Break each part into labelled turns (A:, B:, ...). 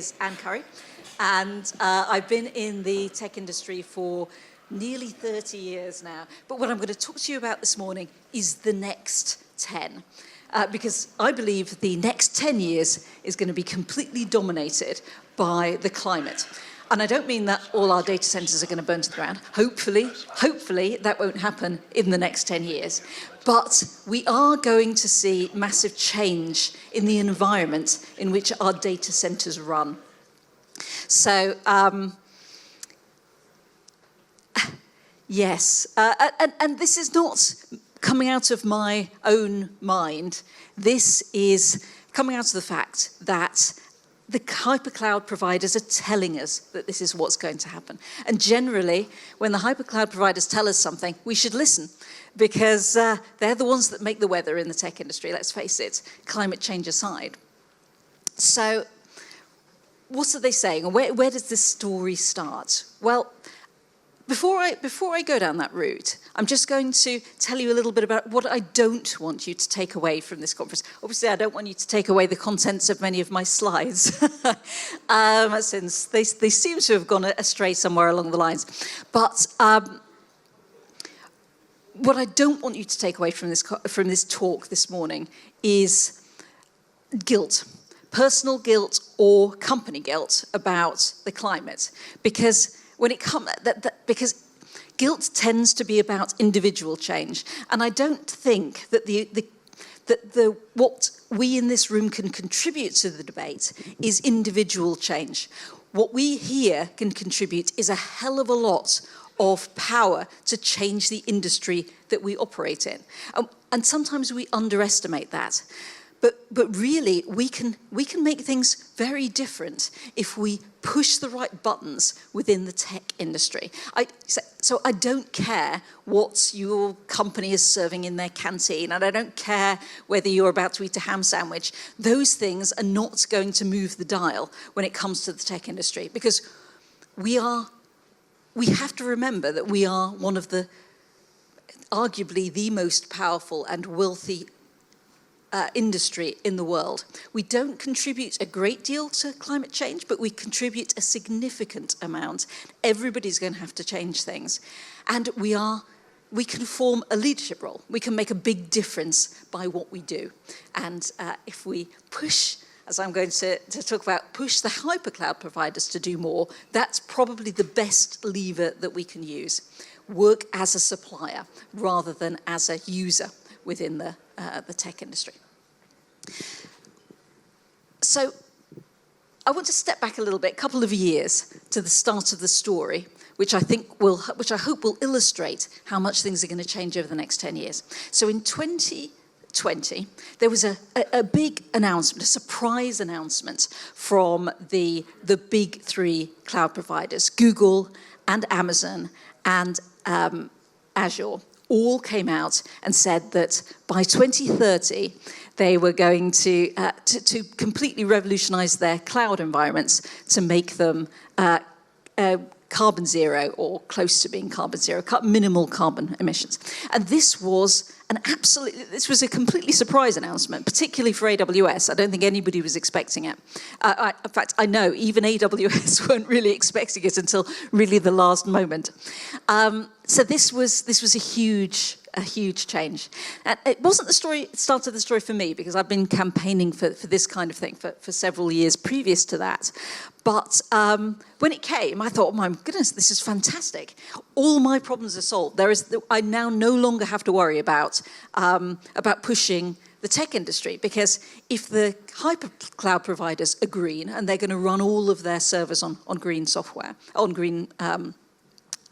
A: is Anne Currie, and I've been in the tech industry for nearly 30 years now. But what I'm going to talk to you about this morning is the next 10. Because I believe the next 10 years is going to be completely dominated by the climate. And I don't mean that all our data centers are going to burn to the ground. Hopefully that won't happen in the next 10 years. But we are going to see massive change in the environment in which our data centers run. So, yes, and this is not coming out of my own mind. This is coming out of the fact that the hypercloud providers are telling us that this is what's going to happen. And generally, when the hypercloud providers tell us something, we should listen, because they're the ones that make the weather in the tech industry, let's face it, climate change aside. So what are they saying? And where does this story start? Well, before I go down that route, I'm just going to tell you a little bit about what I don't want you to take away from this conference. Obviously, I don't want you to take away the contents of many of my slides, since they seem to have gone astray somewhere along the lines. But what I don't want you to take away from this talk this morning is guilt. Personal guilt or company guilt about the climate, because because guilt tends to be about individual change, and I don't think that what we in this room can contribute to the debate is individual change. What we here can contribute is a hell of a lot of power to change the industry that we operate in, and sometimes we underestimate that. But really, we can make things very different if we push the right buttons within the tech industry. So I don't care what your company is serving in their canteen, and I don't care whether you're about to eat a ham sandwich. Those things are not going to move the dial when it comes to the tech industry, because we have to remember that we are one of the, arguably the most powerful and wealthy industry in the world. We don't contribute a great deal to climate change, but we contribute a significant amount. Everybody's going to have to change things. And we can form a leadership role. We can make a big difference by what we do. And if we push, as I'm going to talk about, push the hypercloud providers to do more, that's probably the best lever that we can use. Work as a supplier rather than as a user within the tech industry. So I want to step back a little bit, a couple of years to the start of the story, which I hope will illustrate how much things are going to change over the next 10 years. So in 2020, there was a big announcement, a surprise announcement from the big three cloud providers, Google and Amazon and Azure. All came out and said that by 2030, they were going to completely revolutionize their cloud environments to make them carbon zero or close to being carbon zero, minimal carbon emissions. And this was a completely surprise announcement, particularly for AWS. I don't think anybody was expecting it. In fact, I know even AWS weren't really expecting it until really the last moment. So this was a huge change. And it wasn't the start of the story for me, because I've been campaigning for this kind of thing for several years previous to that. But when it came, I thought, oh my goodness, this is fantastic. All my problems are solved. I now no longer have to worry about pushing the tech industry, because if the hypercloud providers are green and they're going to run all of their servers on green software, on green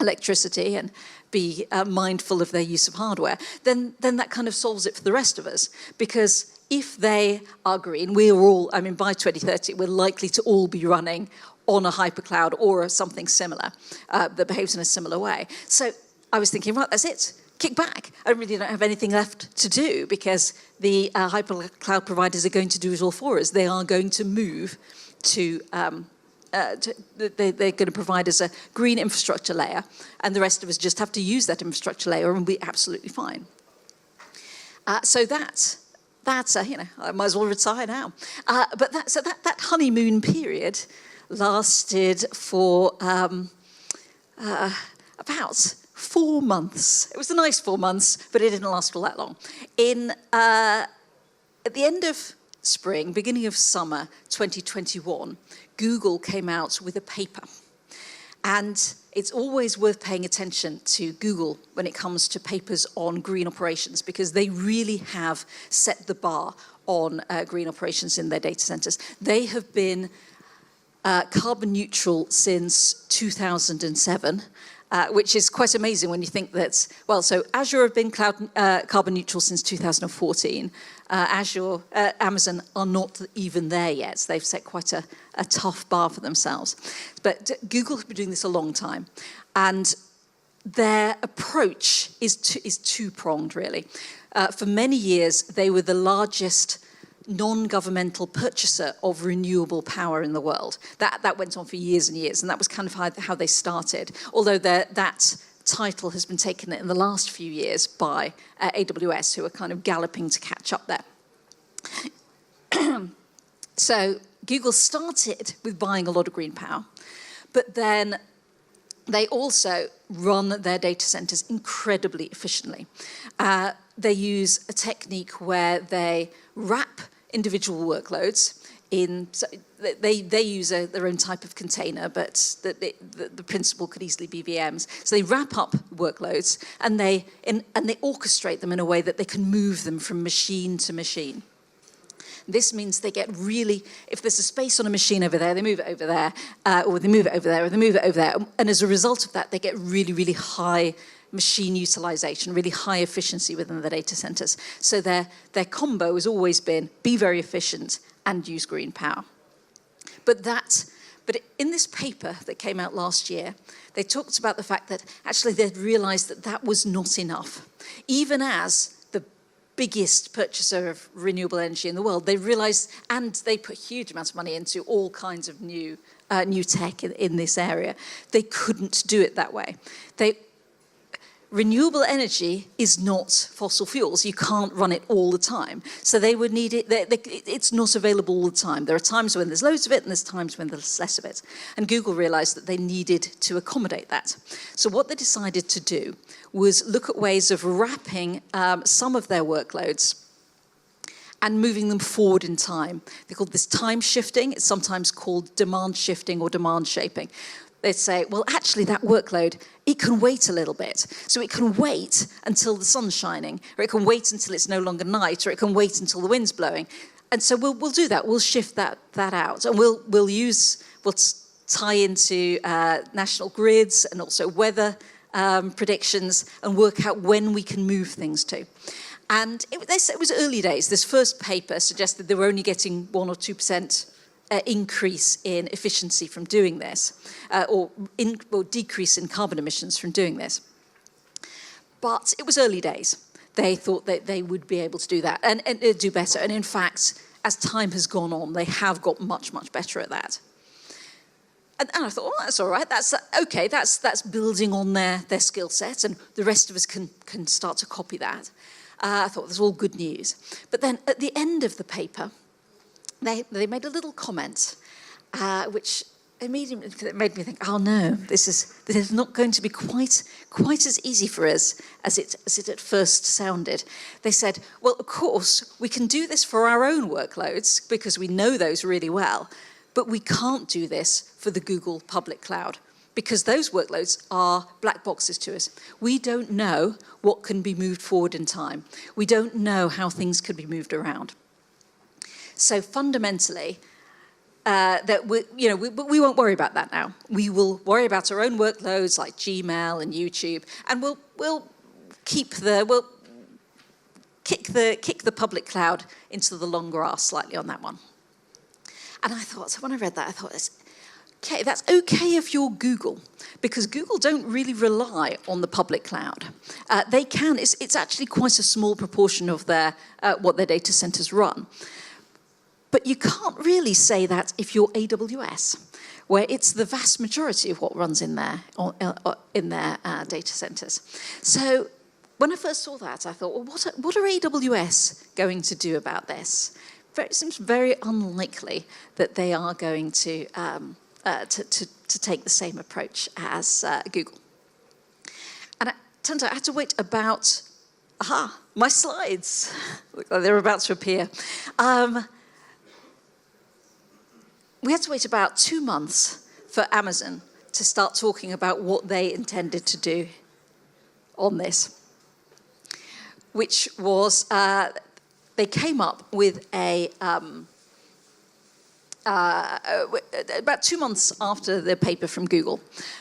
A: electricity, and be mindful of their use of hardware, then that kind of solves it for the rest of us. Because if they are green, by 2030, we're likely to all be running on a hypercloud or something similar that behaves in a similar way. So I was thinking, right, that's it. Kick back. I really don't have anything left to do, because the hypercloud providers are going to do it all for us. They are going to move to they're going to provide us a green infrastructure layer, and the rest of us just have to use that infrastructure layer and we'll be absolutely fine. So that that's, I might as well retire now. But that honeymoon period lasted for about 4 months. It was a nice 4 months, but it didn't last all that long. At the end of spring, beginning of summer 2021, Google came out with a paper. And it's always worth paying attention to Google when it comes to papers on green operations, because they really have set the bar on green operations in their data centers. They have been carbon neutral since 2007. Which is quite amazing when you think that, well, so Azure have been carbon neutral since 2014. Amazon are not even there yet. They've set quite a tough bar for themselves. But Google have been doing this a long time. And their approach is two-pronged, really. For many years, they were the largest non-governmental purchaser of renewable power in the world. That went on for years and years, and that was kind of how they started, although that title has been taken in the last few years by AWS, who are kind of galloping to catch up there. So Google started with buying a lot of green power, but then they also run their data centers incredibly efficiently. They use a technique where they wrap individual workloads in, so they use their own type of container, but the principle could easily be VMs. So they wrap up workloads and they orchestrate them in a way that they can move them from machine to machine. This means they get really, if there's a space on a machine over there, they move it over there, or they move it over there, or they move it over there. And as a result of that, they get really, really high machine utilization, really high efficiency within the data centers. So their combo has always been be very efficient and use green power. But in this paper that came out last year, they talked about the fact that actually they'd realized that that was not enough. Even as the biggest purchaser of renewable energy in the world, they realized, and they put huge amounts of money into all kinds of new tech in this area, they couldn't do it that way. Renewable energy is not fossil fuels. You can't run it all the time. So they would need it, it's not available all the time. There are times when there's loads of it and there's times when there's less of it. And Google realized that they needed to accommodate that. So what they decided to do was look at ways of wrapping some of their workloads and moving them forward in time. They called this time shifting. It's sometimes called demand shifting or demand shaping. They'd say, well, actually, that workload, it can wait a little bit. So it can wait until the sun's shining, or it can wait until it's no longer night, or it can wait until the wind's blowing. And so we'll do that. We'll shift that out. And we'll tie into national grids and also weather predictions and work out when we can move things to. And it was early days. This first paper suggested they were only getting 1 or 2% increase in efficiency from doing this, or decrease in carbon emissions from doing this. But it was early days. They thought that they would be able to do that and do better. And in fact, as time has gone on, they have got much, much better at that. And I thought, well, that's all right. That's okay. That's building on their skill set, and the rest of us can start to copy that. I thought that's all good news. But then at the end of the paper, they made a little comment, which immediately made me think, oh no, this is not going to be quite as easy for us as it at first sounded. They said, well, of course, we can do this for our own workloads because we know those really well, but we can't do this for the Google public cloud because those workloads are black boxes to us. We don't know what can be moved forward in time. We don't know how things could be moved around. So fundamentally, we won't worry about that now. We will worry about our own workloads like Gmail and YouTube, and we'll kick the public cloud into the long grass slightly on that one. And I thought, so when I read that, I thought, okay, that's okay if you're Google, because Google don't really rely on the public cloud. They can. It's actually quite a small proportion of what their data centers run. But you can't really say that if you're AWS, where it's the vast majority of what runs in their data centers. So when I first saw that, I thought, well, what are AWS going to do about this? It seems very unlikely that they are going to take the same approach as Google. And it turns out I had to wait about, my slides. Look like they're about to appear. We had to wait about 2 months for Amazon to start talking about what they intended to do on this, which was they came up with about 2 months after the paper from Google,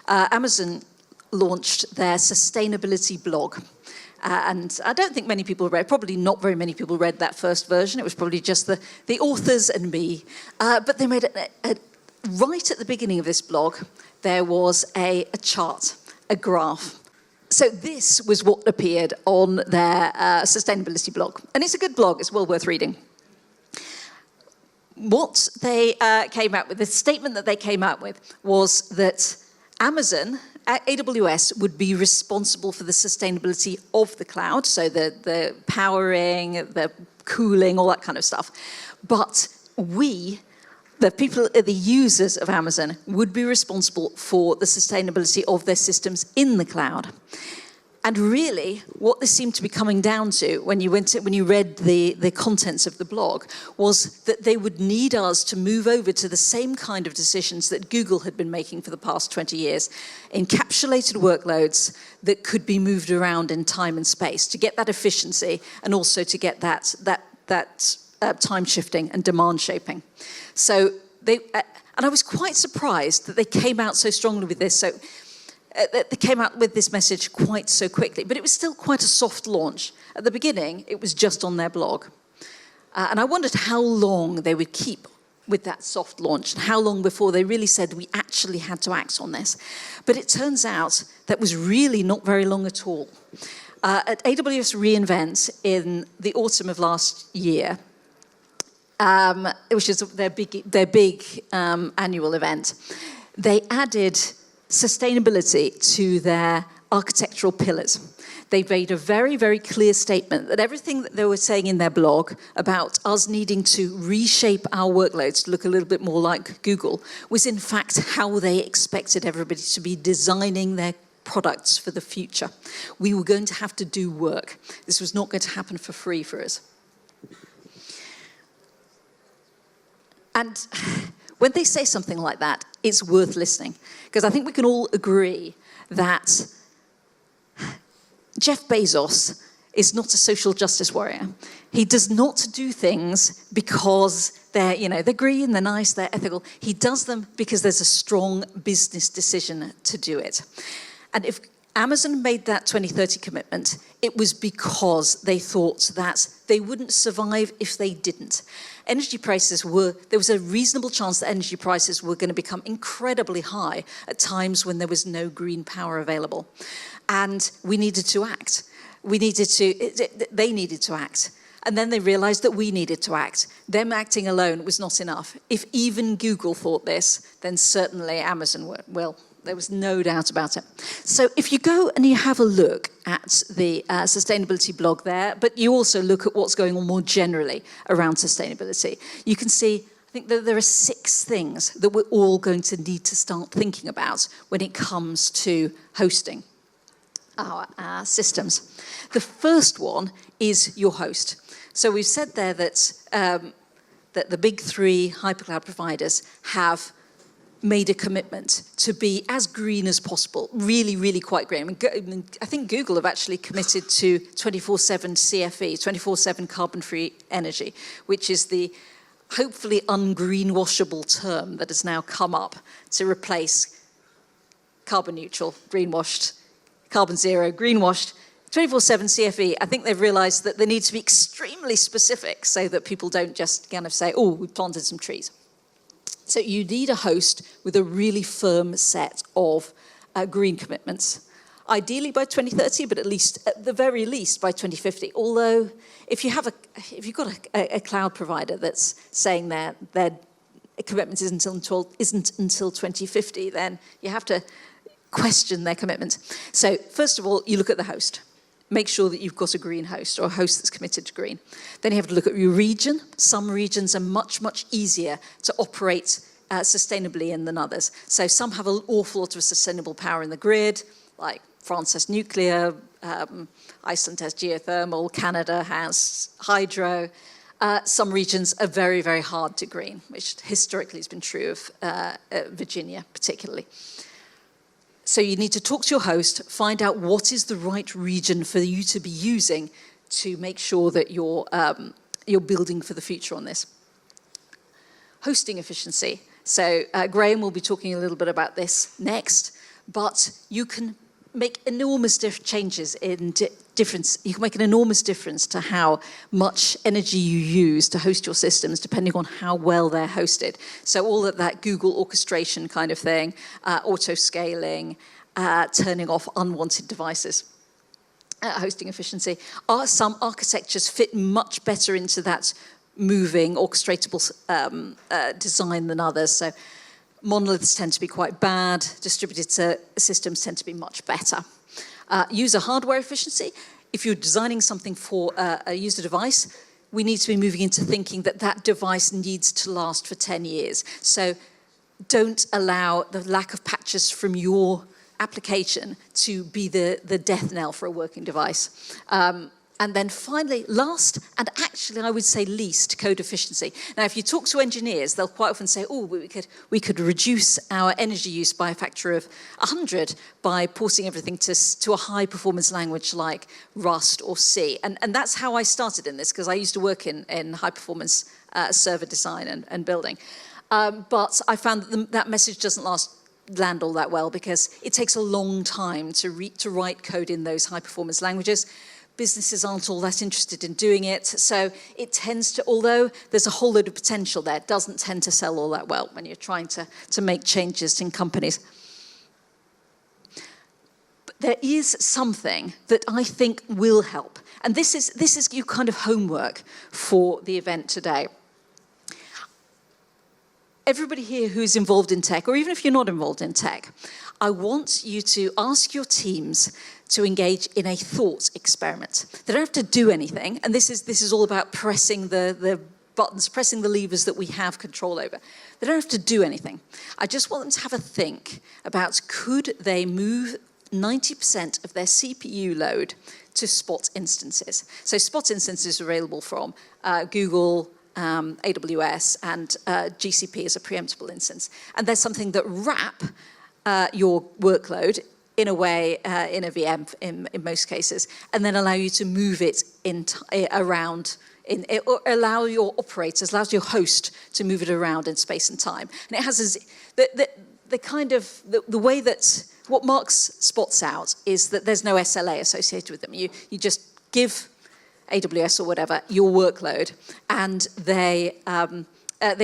A: Amazon launched their sustainability blog. And I don't think many people read, probably not very many people read that first version. It was probably just the authors and me. But they made right at the beginning of this blog, there was a chart, a graph. So this was what appeared on their sustainability blog. And it's a good blog, it's well worth reading. What they came out with, the statement that they came out with was that Amazon, AWS, would be responsible for the sustainability of the cloud, so the powering, the cooling, all that kind of stuff. But we, the people, the users of Amazon, would be responsible for the sustainability of their systems in the cloud. And really, what this seemed to be coming down to when you read the contents of the blog was that they would need us to move over to the same kind of decisions that Google had been making for the past 20 years, encapsulated workloads that could be moved around in time and space to get that efficiency and also to get that time shifting and demand shaping. So and I was quite surprised that they came out so strongly with this. So they came out with this message quite so quickly, but it was still quite a soft launch. At the beginning, it was just on their blog. And I wondered how long they would keep with that soft launch and how long before they really said we actually had to act on this. But it turns out that was really not very long at all. At AWS reInvent in the autumn of last year, which is their big annual event, they added sustainability to their architectural pillars. They made a very, very clear statement that everything that they were saying in their blog about us needing to reshape our workloads to look a little bit more like Google was in fact how they expected everybody to be designing their products for the future. We were going to have to do work. This was not going to happen for free for us. And when they say something like that, it's worth listening. Because I think we can all agree that Jeff Bezos is not a social justice warrior. He does not do things because they're green, they're nice, they're ethical. He does them because there's a strong business decision to do it. And if Amazon made that 2030 commitment, it was because they thought that they wouldn't survive if they didn't. There was a reasonable chance that energy prices were going to become incredibly high at times when there was no green power available. And we needed to act. They needed to act. And then they realized that we needed to act. Them acting alone was not enough. If even Google thought this, then certainly Amazon will. There was no doubt about it. So if you go and you have a look at the sustainability blog there, but you also look at what's going on more generally around sustainability, you can see, I think that there are 6 things that we're all going to need to start thinking about when it comes to hosting our systems. The first one is your host. So we've said there that the big 3 hypercloud providers have made a commitment to be as green as possible, really, really quite green. I think Google have actually committed to 24/7 CFE, 24/7 carbon-free energy, which is the hopefully ungreenwashable term that has now come up to replace carbon neutral, greenwashed, carbon zero, greenwashed, 24/7 CFE. I think they've realized that they need to be extremely specific so that people don't just kind of say, oh, we planted some trees. So you need a host with a really firm set of green commitments. Ideally by 2030, but at the very least by 2050. Although if you've got a cloud provider that's saying their commitment isn't until 2050, then you have to question their commitment. So first of all, you look at the host. make sure that you've got a green host or a host that's committed to green. Then you have to look at your region. Some regions are much, much easier to operate sustainably in than others. So some have an awful lot of sustainable power in the grid, like France has nuclear, Iceland has geothermal, Canada has hydro. Some regions are very, very hard to green, which historically has been true of Virginia particularly. So you need to talk to your host, find out what is the right region for you to be using to make sure that you're building for the future on this. Hosting efficiency. So Graham will be talking a little bit about this next, but you can make enormous changes in difference. You can make an enormous difference to how much energy you use to host your systems, depending on how well they're hosted. So all of that Google orchestration kind of thing, auto-scaling, turning off unwanted devices. Hosting efficiency. Some architectures fit much better into that moving, orchestratable design than others. So monoliths tend to be quite bad. Distributed systems tend to be much better. User hardware efficiency. If you're designing something for a user device, we need to be moving into thinking that that device needs to last for 10 years. So don't allow the lack of patches from your application to be the death knell for a working device. And then finally, last, and actually I would say least, code efficiency. Now, if you talk to engineers, they'll quite often say, oh, we could reduce our energy use by a factor of 100 by porting everything to a high-performance language like Rust or C. And that's how I started in this, because I used to work in high-performance server design and building. But I found that message doesn't land all that well, because it takes a long time to write code in those high-performance languages. Businesses aren't all that interested in doing it, so it tends to, although there's a whole load of potential there, it doesn't tend to sell all that well when you're trying to make changes in companies. But there is something that I think will help, and this is your kind of homework for the event today. Everybody here who's involved in tech, or even if you're not involved in tech, I want you to ask your teams to engage in a thought experiment. They don't have to do anything, and this is all about pressing the buttons, pressing the levers that we have control over. They don't have to do anything. I just want them to have a think about, could they move 90% of their CPU load to Spot instances? So Spot instances are available from Google, AWS, and GCP as a preemptible instance. And there's something that wrap your workload in a way, in a VM in most cases, and then allow you to move it around, or allow your operators, allows your host to move it around in space and time. And it has the way that what marks Spots out is that there's no SLA associated with them. You just give AWS or whatever your workload, and they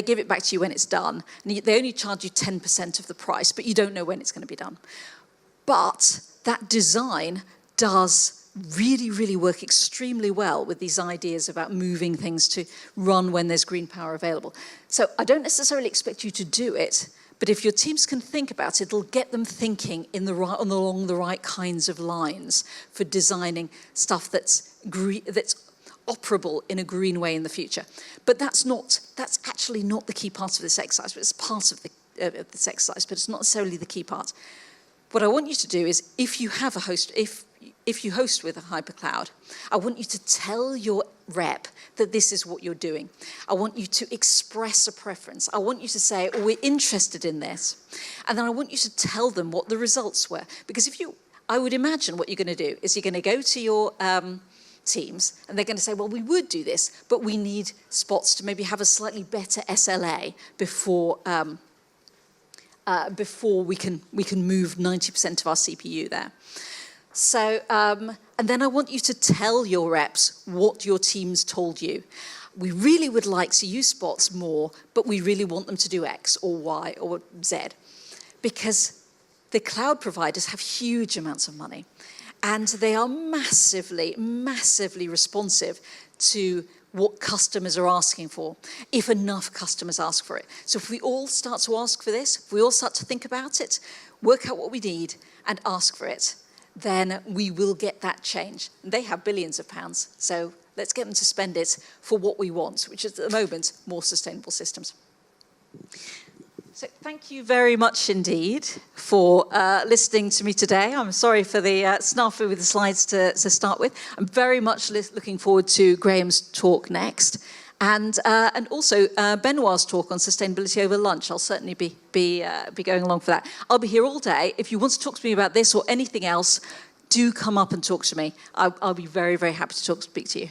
A: give it back to you when it's done. And they only charge you 10% of the price, but you don't know when it's going to be done. But that design does really, really work extremely well with these ideas about moving things to run when there's green power available. So I don't necessarily expect you to do it, but if your teams can think about it, it'll get them thinking along the right kinds of lines for designing stuff that's operable in a green way in the future. But that's actually not the key part of this exercise. It's part of this exercise, but it's not necessarily the key part. What I want you to do is, if you have a host, if you host with a hypercloud, I want you to tell your rep that this is what you're doing. I want you to express a preference. I want you to say, oh, we're interested in this. And then I want you to tell them what the results were. Because I would imagine what you're going to do is you're going to go to your teams, and they're going to say, well, we would do this, but we need Spots to maybe have a slightly better SLA before we can move 90% of our CPU there. So, and then I want you to tell your reps what your teams told you. We really would like to use Spots more, but we really want them to do X or Y or Z. Because the cloud providers have huge amounts of money, and they are massively, massively responsive to what customers are asking for, if enough customers ask for it. So if we all start to ask for this, if we all start to think about it, work out what we need, and ask for it, then we will get that change. And they have billions of pounds, so let's get them to spend it for what we want, which is at the moment more sustainable systems. So thank you very much indeed for listening to me today. I'm sorry for the snafu with the slides to start with. I'm very much looking forward to Graham's talk next. And also Benoit's talk on sustainability over lunch. I'll certainly be going along for that. I'll be here all day. If you want to talk to me about this or anything else, do come up and talk to me. I'll be very, very happy to speak to you.